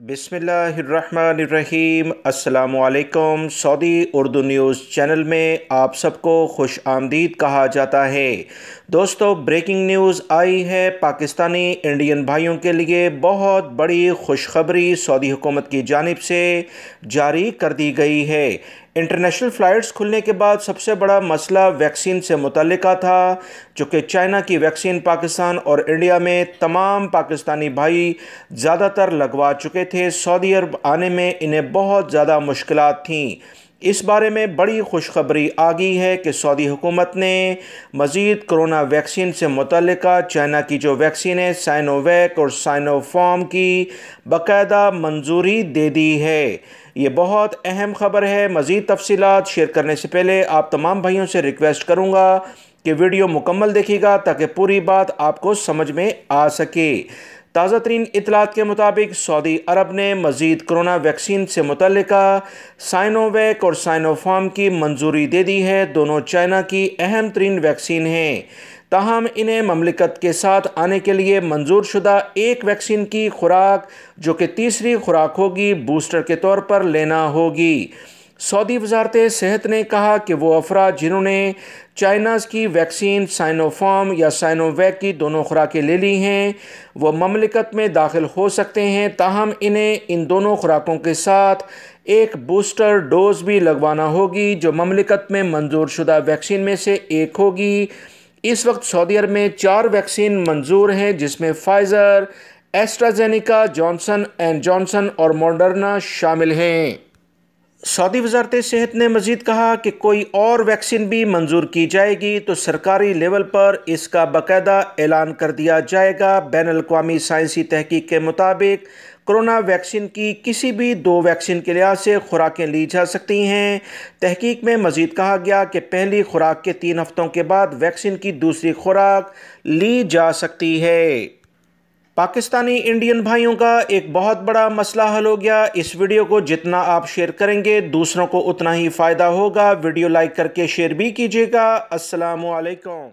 بسم اللہ الرحمن الرحیم۔ السلام علیکم۔ سعودی اردو نیوز چینل میں آپ سب کو خوش آمدید کہا جاتا ہے۔ دوستو، بریکنگ نیوز آئی ہے۔ پاکستانی انڈین بھائیوں کے لیے بہت بڑی خوشخبری سعودی حکومت کی جانب سے جاری کر دی گئی ہے۔ انٹرنیشنل فلائٹس کھلنے کے بعد سب سے بڑا مسئلہ ویکسین سے متعلقہ تھا، جو کہ چائنا کی ویکسین پاکستان اور انڈیا میں تمام پاکستانی بھائی زیادہ تر لگوا چکے تھے۔ سعودی عرب آنے میں انہیں بہت زیادہ مشکلات تھیں۔ اس بارے میں بڑی خوشخبری آ گئی ہے کہ سعودی حکومت نے مزید کرونا ویکسین سے متعلقہ چائنا کی جو ویکسین ہے سائنو ویک اور سائنو فارم کی باقاعدہ منظوری دے دی ہے۔ یہ بہت اہم خبر ہے۔ مزید تفصیلات شیئر کرنے سے پہلے آپ تمام بھائیوں سے ریکویسٹ کروں گا کہ ویڈیو مکمل دیکھیے گا تاکہ پوری بات آپ کو سمجھ میں آ سکے۔ تازہ ترین اطلاعات کے مطابق سعودی عرب نے مزید کرونا ویکسین سے متعلقہ سائنو ویک اور سائنو فارم کی منظوری دے دی ہے۔ دونوں چائنا کی اہم ترین ویکسین ہیں، تاہم انہیں مملکت کے ساتھ آنے کے لیے منظور شدہ ایک ویکسین کی خوراک، جو کہ تیسری خوراک ہوگی، بوسٹر کے طور پر لینا ہوگی۔ سعودی وزارت صحت نے کہا کہ وہ افراد جنہوں نے چائناز کی ویکسین سائنو فارم یا سائنو ویک کی دونوں خوراکیں لے لی ہیں، وہ مملکت میں داخل ہو سکتے ہیں، تاہم انہیں ان دونوں خوراکوں کے ساتھ ایک بوسٹر ڈوز بھی لگوانا ہوگی، جو مملکت میں منظور شدہ ویکسین میں سے ایک ہوگی۔ اس وقت سعودی عرب میں 4 ویکسین منظور ہیں، جس میں Pfizer, AstraZeneca, Johnson and Johnson اور ماڈرنا شامل ہیں۔ سعودی وزارت صحت نے مزید کہا کہ کوئی اور ویکسین بھی منظور کی جائے گی تو سرکاری لیول پر اس کا باقاعدہ اعلان کر دیا جائے گا۔ بین الاقوامی سائنسی تحقیق کے مطابق کرونا ویکسین کی کسی بھی 2 ویکسین کے لحاظ سے خوراکیں لی جا سکتی ہیں۔ تحقیق میں مزید کہا گیا کہ پہلی خوراک کے 3 ہفتوں کے بعد ویکسین کی دوسری خوراک لی جا سکتی ہے۔ پاکستانی انڈین بھائیوں کا ایک بہت بڑا مسئلہ حل ہو گیا۔ اس ویڈیو کو جتنا آپ شیئر کریں گے دوسروں کو اتنا ہی فائدہ ہوگا۔ ویڈیو لائک کر کے شیئر بھی کیجیے گا۔ السلام علیکم۔